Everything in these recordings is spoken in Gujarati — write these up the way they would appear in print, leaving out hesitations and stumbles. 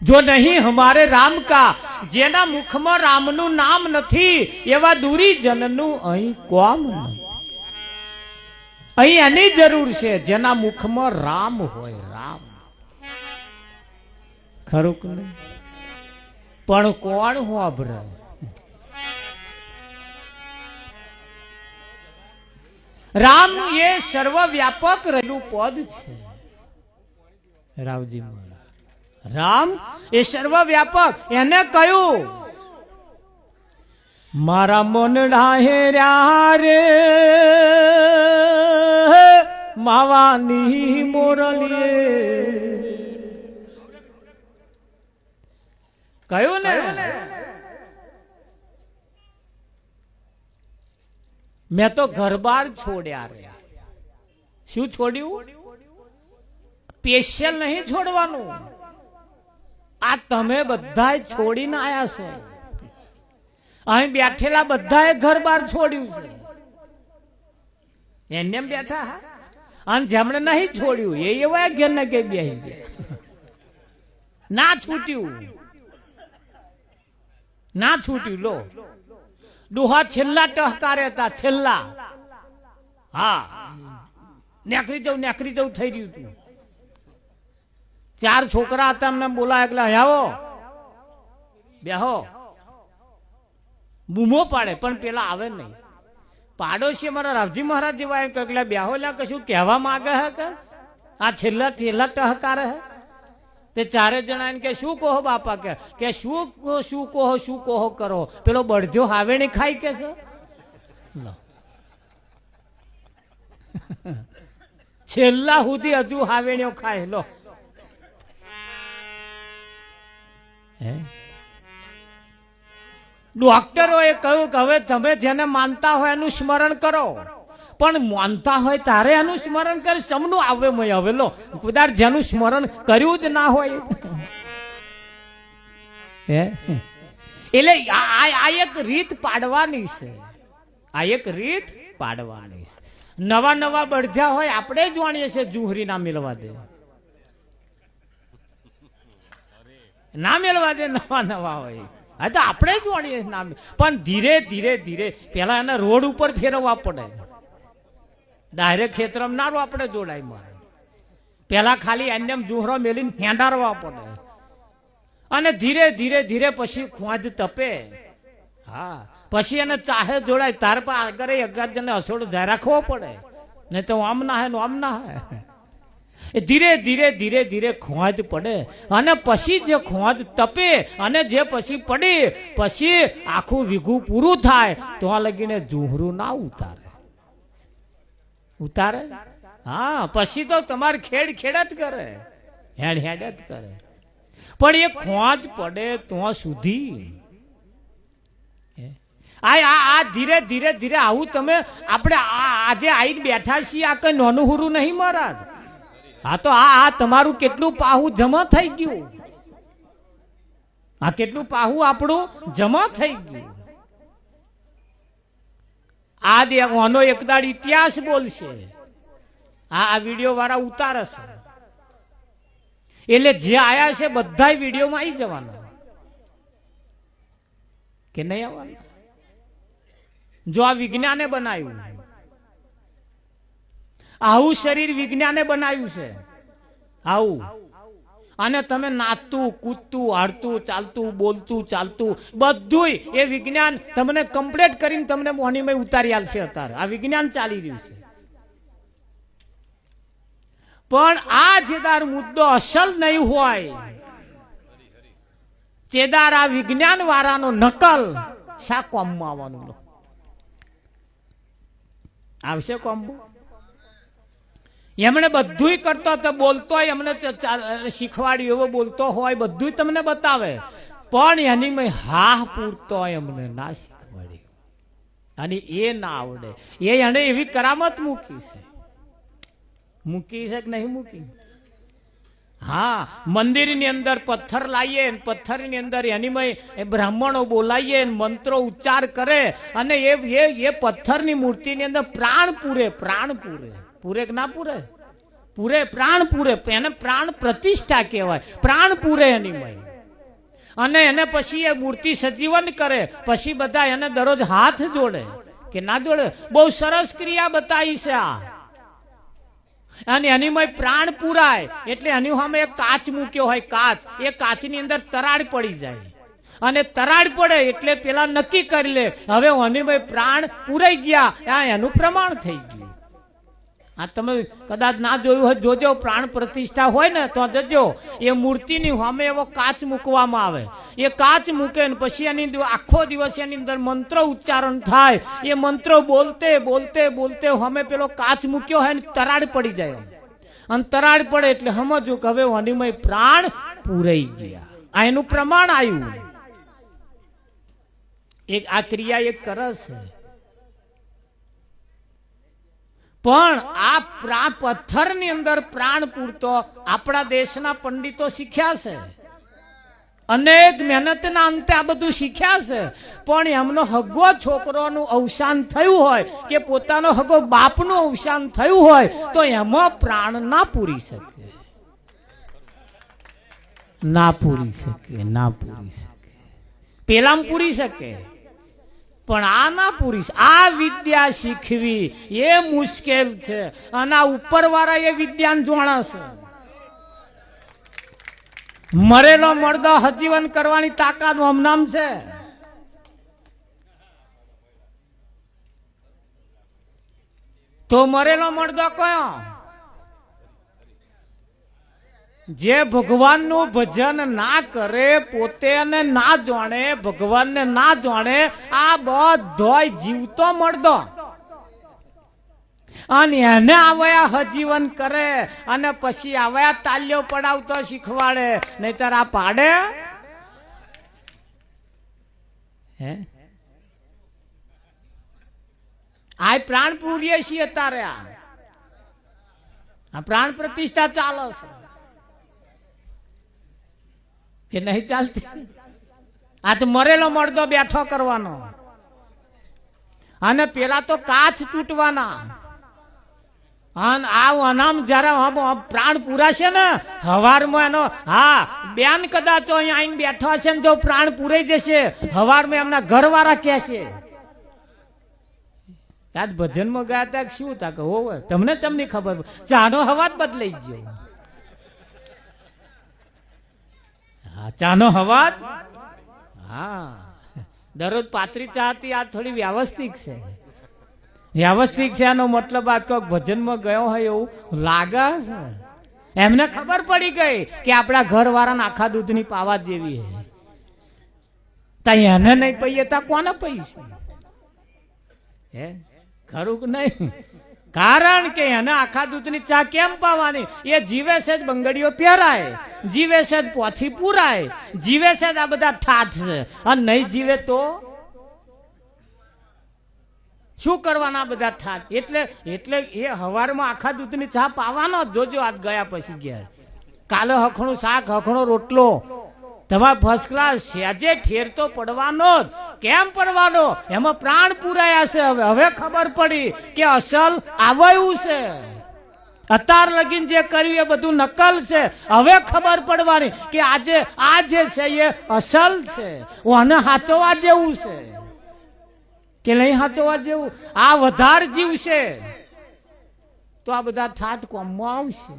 जो नहीं हमारे राम का जेना मुख में रामनु नाम नहीं एवा दूरी जननु अहीं कोम नहीं अहीं एनी जरूर है जेना मुख में राम होय राम खरू के नहीं पण कोण होबरे राम ये सर्वव्यापक रहेलू पद छे रावजी महाराज राम ये सर्वव्यापक एने कह्यु मारा मनडा हेर्या रे मावानी मोरलीए कह्यु ने मैं तो घर बार छोड्या रे शू छोड्यू स्पेशल नहीं छोड़वानू आ तमे बधाए छोड़ीने आया छो अहीं बैठेला बधाए घर बार छोड्यू छे एने बैठा हा अन जमणे नहीं छोड्यू ए एवा घेर ने के बेही गया ना छूट्यू ना छूट्यू लो डोहा छेल्ला टहकारे था छेल्ला हाँ नेकरी जाऊ थई रह्यु तू चार छोकरा था अमने बोला एकला आવો बेहो बूमो पाड़े पण पेला आवे नहीं पाड़ोशी मारा रावजी महाराज जेवा एकला बेहो ला कशु कहवा मांगे है के आ छेल्ला छेल्ला टहकारे है ते चारे जणा के शू कहो बापा के शू कहो करो पेलो बड़जो हावेणी खाई के छे छेल्ला हुदी हजू हावेणियो खाए लो डॉक्टरोए कह્યું કે હવે તમે જેને માનતા હોય એનું સ્મરણ કરો પણ માનતા હોય તારે એનું સ્મરણ કરી સમનું આવે મય હવે લો કદાચ જેનું સ્મરણ કર્યું જ ના હોય એટલે આ એક રીત પાડવાની છે આ એક રીત પાડવાની છે નવા નવા બળજા હોય આપણે જ વાણીએ છે જુહરી ના મિલવા દે ના મેળવા દે નવા નવા હોય હા તો આપણે જ વાણીએ નામ પણ ધીરે ધીરે ધીરે પેલા એના રોડ ઉપર ફેરવવા પડે ડાયરેક્ટ ખેતરમાં ના આપણે જોડાય મારે પેલા ખાલી એમને જુહરો મેલીને ફેંડારવા પડે અને ધીરે ધીરે ધીરે પછી ખોજ તપે હા પછી એને ચાહે જોડાય તાર પર આગળ અગાધ જને હસોડો જાય રાખવો પડે નહીં તો આમ ના હે આમ ના હે ધીરે ધીરે ધીરે ધીરે ખોજ પડે અને પછી જે ખોજ તપે અને જે પછી પડે પછી આખું વીઘું પૂરું થાય તો આ લગીને જુહરું ના ઉતારે હા પછી તો તમારે ખેડ જ કરે હેડ જ કરે પણ એ ખોજ પડે તો સુધી આ ધીરે ધીરે ધીરે આવું તમે આપણે આજે આવીને બેઠા છીએ આ કઈ નાનું હુરું નહીં મહારાજ હા તો આ તમારું કેટલું પાહું જમા થઈ ગયું આ કેટલું પાહું આપણું જમા થઈ ગયું આનો એકદાડ ઇતિહાસ બોલશે આ વિડીયો વાળા ઉતારશે એટલે જે આયા છે બધા વિડીયોમાં આવી જવાના કે નહીં આવવાના જો આ વિજ્ઞાને બનાવ્યું આવું શરીર વિજ્ઞાને બનાવ્યું છે આવું અને તમે નાચતું કૂદતું હાડતું ચાલતું બોલતું ચાલતું બધું એ વિજ્ઞાન તમને કમ્પ્લીટ કરીને તમને મોહનીમય ઉતારી આલશે અત્યારે આ વિજ્ઞાન ચાલી રહ્યું છે પણ આ જેદાર મુદ્દો અસલ નહીં હોય જેદાર આ વિજ્ઞાન વાળાનો નકલ શા કોમમાં આવવાનું આવશે કોમ્બો એમણે બધું કરતો તો બોલતો હોય એમને શીખવાડ્યું એવો બોલતો હોય બધું તમને બતાવે પણ એની મેં હા પૂરતો હોય એમને ના શીખવાડ્યું અને એ ના આવડે એને એવી કરામત મૂકી છે કે નહીં મૂકી हाँ मंदिर ની અંદર પથ્થર લાવીએ પથ્થર ની અંદર એની મેં બ્રાહ્મણો બોલાવીએ મંત્રો ઉચ્ચાર કરે અને એ પથ્થર ની મૂર્તિ ની અંદર પ્રાણ પૂરે પૂરે કે ના પૂરે પ્રાણ પૂરે એને પ્રાણ પ્રતિષ્ઠા કહેવાય પ્રાણ પૂરે એની મેં અને એને પછી એ મૂર્તિ સજીવન કરે, પછી બધા એને દરરોજ હાથ જોડે કે ના જોડે. બહુ સરસ ક્રિયા બતાવી છે આ. અને એની માં પ્રાણ પુરાય એટલે એની સામે એક કાચ મૂક્યો હોય, કાચ, એ કાચની અંદર તરાડ પડી જાય અને તરાડ પડે એટલે પેલા નક્કી કરી લે હવે હનીભાઈ પ્રાણ પુરાઈ ગયા, આ એનું પ્રમાણ થઈ ગયું. આ તમે કદાચ ના જોયું હોય જોજો, પ્રાણ પ્રતિષ્ઠા હોય ને તો જજો. એ મૂર્તિની સામે એવો કાચ મૂકવામાં આવે, એ કાચ મૂકે ને પછી એની આખો દિવસ એની અંદર મંત્ર ઉચ્ચારણ થાય. એ મંત્રો બોલતે બોલતે બોલતે સામે પેલો કાચ મૂક્યો હોય ને તરાડ પડી જાય, અને તરાડ પડે એટલે સમજવું કે હવે હનીમય પ્રાણ પૂરાઈ ગયા. આ એનું પ્રમાણ આવ્યું. એક આ ક્રિયા એક કરે છે. પણ આ પથ્થરની અંદર પ્રાણ પૂરતો આપણા દેશના પંડિતો શીખ્યા છે, અનેક મહેનતના અંતે આ બધું શીખ્યા છે. પણ એમનો હગો છોકરોનું અવસાન થયું હોય કે પોતાનો હગો બાપનું અવસાન થયું હોય તો એમાં પ્રાણ ના પૂરી શકે, ના પૂરી શકે, ના પૂરી શકે. પેલામાં પૂરી શકે પણ આ ના પૂરી. આ વિદ્યા શીખવી એ મુશ્કેલ છે, અને આ ઉપરવાળા એ વિદ્યાન જોણા છે. મરેલો મરદો હજીવન કરવાની તાકાત હમણાં છે. તો મરેલો મરદો કયો? જે ભગવાનનું ભજન ના કરે, પોતે ના જાણે, ભગવાનને ના જાણે, આ બધોય જીવતો મરદો. અને એને આવ્યા હજીવન કરે અને પછી આવ્યા તાલ્યો પડાવતો શીખવાડે, નહીતર આ પાડે હે? આ પ્રાણ પૂરીએ છીએ તારે, આ પ્રાણ પ્રતિષ્ઠા ચાલે છે કે નહીં ચાલતી? આ તો મરેલો મરદો બેઠો કરવાનો, અને પેલા તો કાચ તૂટવાના. અને આ અનામ જયારે પ્રાણ પૂરાશે ને હવારમાં એનો, હા બેન કદાચ અહીંયા આવીને બેઠો હશે ને જો પ્રાણ પૂરાઈ જશે હવારમાં એમના ઘરવાળા કહેશે આજ ભજનમાં ગયા હતા શું હતા કે હોવે તમને તમને ખબર, ચાનો હવા જ બદલાઈ ગયો. ચાનો હવા, હા દરરોજ પાતળી ચા હતી, આ થોડી વ્યવસ્થિત છે. વ્યવસ્થિત છે એનો મતલબ આજ કોઈક ભજનમાં ગયો હોય એવું લાગે છે. એમને ખબર પડી ગઈ કે આપણા ઘર વાળાને આખા દૂધની પાવા જેવી હે, ત્યાં એને નહીં પહીએ તા કોને પહીશું? હે ખરું કે નહીં? કારણ કે એને આખા દૂધની ચા કેમ પાવાની? એ જીવે છે જ બંગડીઓ પહેરાય, જીવે છે જ પોથી પૂરાય, જીવે છે જ આ બધા ઠાઠ છે, અને નહીં જીવે તો શું કરવાના બધા ઠાઠ? એટલે એ હવારમાં આખા દૂધની ચા પાવાનો. જોજો આજ ગયા પછી ગયા, કાલે હખણું શાક, હખણો રોટલો, તમારે ફર્સ્ટ ક્લાસ. સેજે ફેર તો પડવાનો જ. કેમ પડવાનો? એમાં પ્રાણ પૂરાયા છે. હવે ખબર પડી કે અસલ આવ્યું છે. અત્યાર લગીન જે કર્યું એ બધું નકલ છે. હવે ખબર પડવાની કે આજે આ જે છે એ અસલ છે, આને સાચવવા જેવું છે કે નહીં સાચવવા જેવું. આ વધારે જીવશે તો આ બધા ઠાઠ કોમમાં આવશે,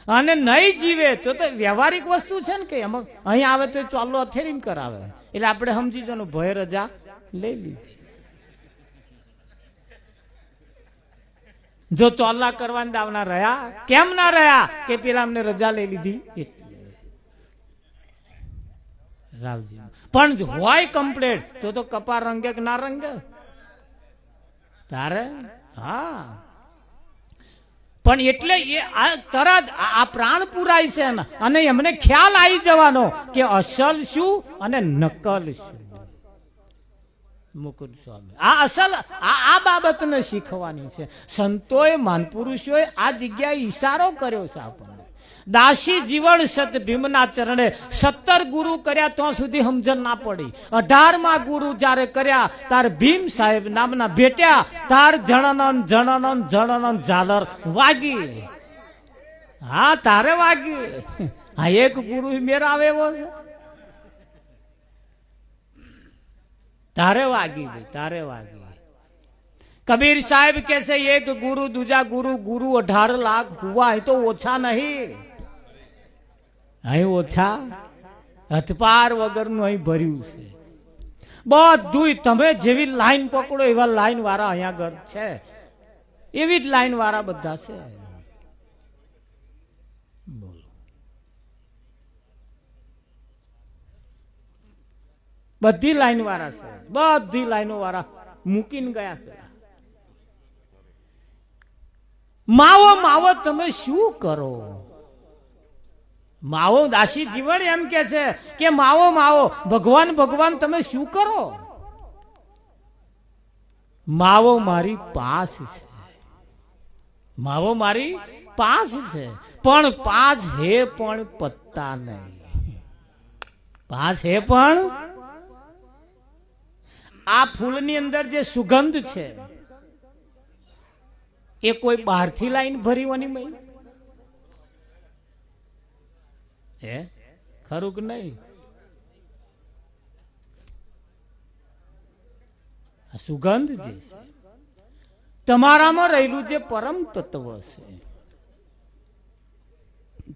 અને નહીં જીવે તો વ્યવહારિક વસ્તુ છે ને કે એમાં અહીં આવે તો ચાલો અથેરીને કરાવે. એટલે આપણે સમજી જવાનું ભય રજા લઈ લીધી. જો ચોલ્લા કરવાના દાવના રહ્યા, કેમ ના રહ્યા? કે પેલા અમને રજા લઈ લીધી એટલે રાવજી. પણ હોય કમ્પ્લેટ તો કપાર રંગે કે ના રંગે તારે? હા પણ એટલે એ તરત આ પ્રાણ પુરાય છે ને, અને એમને ખ્યાલ આવી જવાનો કે અસલ શું અને નકલ શું. મુકુંદ સ્વામી આ અસલ આ બાબતને શીખવાની છે. સંતોએ મહાનપુરુષોએ આ જગ્યાએ ઈશારો કર્યો છે આપણને. દાસી જીવન સત ભીમના ચરણે 17 ગુરુ કર્યા તો સુધી સમજણ ના પડી. 18મા ગુરુ જયારે કર્યા તાર ભીમ સાહેબ નામના ભેટ્યા, તાર જણનન જણનન જણનન ઝાલર વાગી. હા તારે વાગી. આ એક ગુરુ મેરાવે એવો છે. તારે વાગી ભાઈ, તારે વાગી. કબીર સાહેબ કે છે એક ગુરુ દૂજા ગુરુ, ગુરુ 18 લાખ હુआ એ તો ઓછા નહીં, અહીં ઓછા હથપાર વગરનું અહીં ભર્યું છે બધું. તમે જેવી લાઈન પકડો એવા લાઈન વાળા અહીંયા આગળ છે, એવી જ લાઈન વાળા બધા છે. બોલો, બધી લાઈન વાળા છે, બધી લાઈનો વાળા મૂકીને ગયા છે. માવો માવો તમે શું કરો? માવો દાસી જીવન એમ કે છે કે માવો માવો ભગવાન ભગવાન તમે શું કરો? માવો મારી પાસ છે, માવો મારી પાસ છે, પણ પાસ હે પણ પત્તા નહીં. પાસ હે પણ આ ફૂલની અંદર જે સુગંધ છે એ કોઈ બહારથી લાઈન ભરીવાની મય હે? ખરું કે નહીં? સુગંધ જે છે તમારામાં રહેલું જે પરમ તત્વ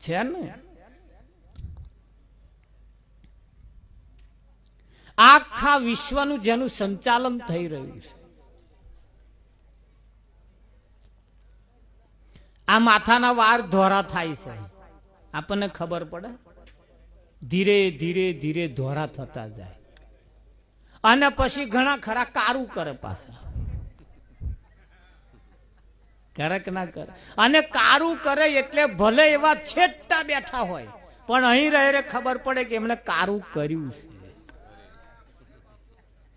છે ને, આખા વિશ્વનું જેનું સંચાલન થઈ રહ્યું છે. આ માથાના વાળ ધોરા થાય છે, આપણને ખબર પડે. ધીરે ધીરે ધીરે ધોરા થતા જાય અને પછી ઘણા ખરા કારું કરે પાછા. કરે કે ના કરે? અને કારું કરે એટલે ભલે એવા છેટા બેઠા હોય પણ અહીં રહે ખબર પડે કે એમણે કારું કર્યું છે.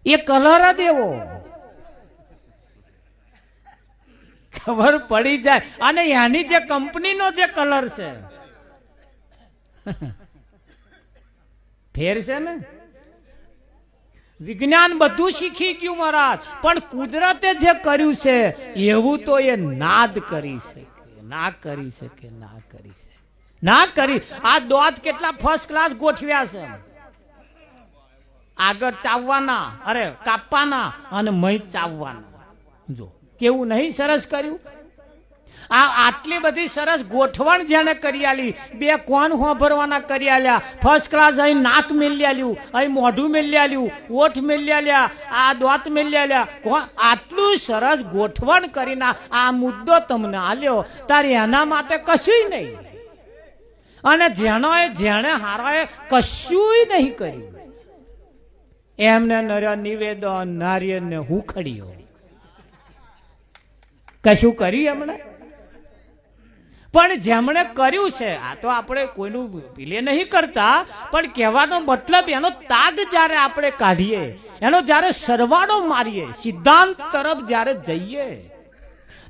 એ કલર જ એવો ખબર પડી જાય. અને એની જે કંપનીનો જે કલર છે ફેર છે ને. વિજ્ઞાન બધું શીખી ગયું મહારાજ, પણ કુદરતે જે કર્યું છે એવું તો એ નાદ કરી શકે, ના કરી શકે, ના કરી શકે, ના કરી. આ દોત કેટલા ફર્સ્ટ ક્લાસ ગોઠવ્યા છે, આગળ ચાવવાના, અરે કાપવાના અને મહી ચાવવાના. જો કેવું નહીં સરસ કર્યું. આ આટલી બધી સરસ ગોઠવણ જેને કરી આલી, બે કોણ હોભરવાના કરી આલ્યા, ફર્સ્ટ ક્લાસ. અહીં નાક મેલી આલ્યું, અહીં મોઢું મેલી આલ્યું, ઓઠ મેલી આલ્યા, આ દોત મેલી આલ્યા. આટલું સરસ ગોઠવણ કરીને આ મુદ્દો તમને આલ્યો તારે એના માટે કશું નહીં. અને જેણે હારાએ કશું નહીં કર્યું એમને નર નિવેદન નારિયેળને હુખડ્યો. કશું કર્યું એમણે? પણ જેમણે કર્યું છે, આ તો આપણે કોઈનું પીલે નહીં કરતા, પણ કહેવાનો મતલબ એનો તાગ જ્યારે આપણે કાઢીએ, એનો જ્યારે સરવાળો મારીએ, સિદ્ધાંત તરફ જ્યારે જઈએ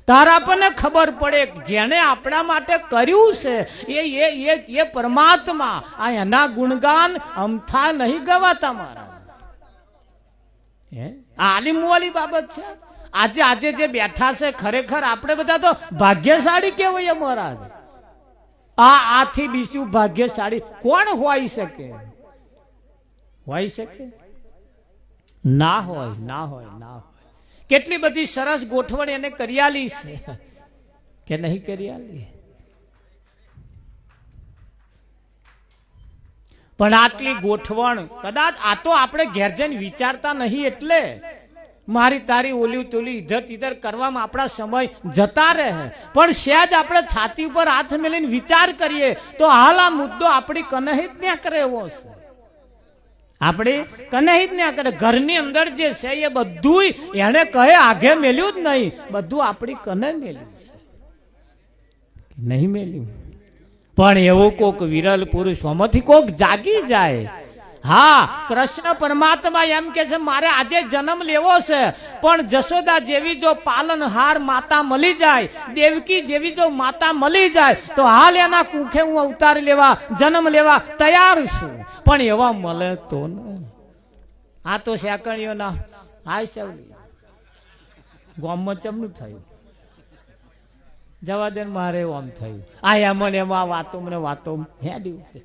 ત્યારે આપણને ખબર પડે જેને આપણા માટે કર્યું છે એ પરમાત્મા. આ એના ગુણગાન અમથા નહીં ગવાતા મારા. આલિમ વાળી બાબત છે. આજે જે બેઠા છે ખરેખર આપણે બધા તો ભાગ્યશાળી કહેવાય મહારાજ. આથી બીજું ભાગ્યશાળી કોણ હોઈ શકે? હોઈ શકે? ના હોય, ના હોય, ના હોય. કેટલી બધી સરસ ગોઠવણ એને કરિયાલી છે કે નહીં કરિયાલી? પણ આટલી ગોઠવણ કદાચ આ તો આપણે ઘેર જઈને વિચારતા નહીં, એટલે મારી તારી ઓલી તોલી ઇધર તિધર કરવામાં આપણા સમય જતા રહે. પણ સહેજ આપણે છાતી ઉપર હાથ મેલીને વિચાર કરીએ તો હાલ આ મુદ્દો આપણી કનહી જ ના કરે એવો છે. આપણે કનહી જ ના કરે. ઘરની અંદર જે છે એ બધું એને કહે આઘે મેલ્યું જ નહીં, બધું આપણી કને મેલ્યું છે, નહીં મેલ્યું. પણ એવું કોક વિરલ પુરુષ હોમાંથી કોક જાગી જાય. હા, કૃષ્ણ પરમાત્મા એમ કે છે મારે આજે જન્મ લેવો છે, પણ જશોદા જેવી જો પાલનહાર માતા મળી જાય, દેવકી જેવી જો માતા મળી જાય તો હાલ એના કુખે હું અવતાર લેવા, જન્મ લેવા તૈયાર છું. પણ એવા મળે તો ને. આ તો શેકણીઓના હાય સેવલી ગામમાં ચમનું થયું. જવા દે, મારે આમ થયું. આ એમાં વાતો મને વાતો હેડ્યું છે.